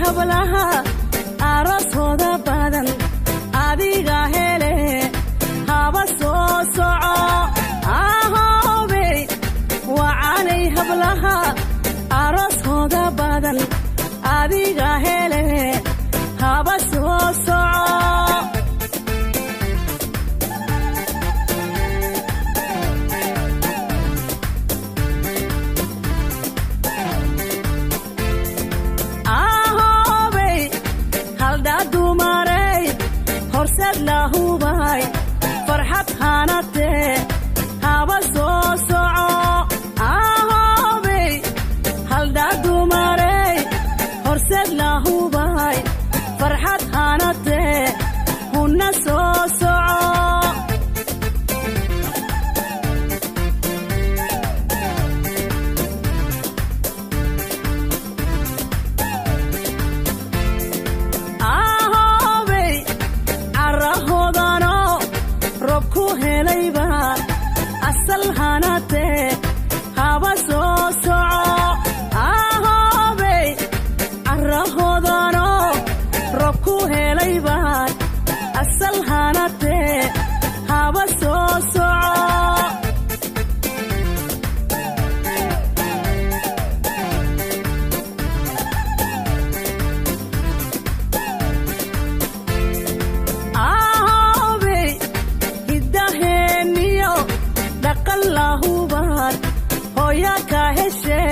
hablaha arooskooda badan adiga hele haba soo soco ahoobey wacanay hablaha arooskooda badan adiga hele haba soo soco lahubay farxad hanate haba soo soco ahoobey haldhaa dumarey horseed lahubay farxad hanate huna soo soco asal hanate haba soo soco ahoobey carahoodano rob ku helay baan asal hanate haba soo soco lahubar hoya ka heshe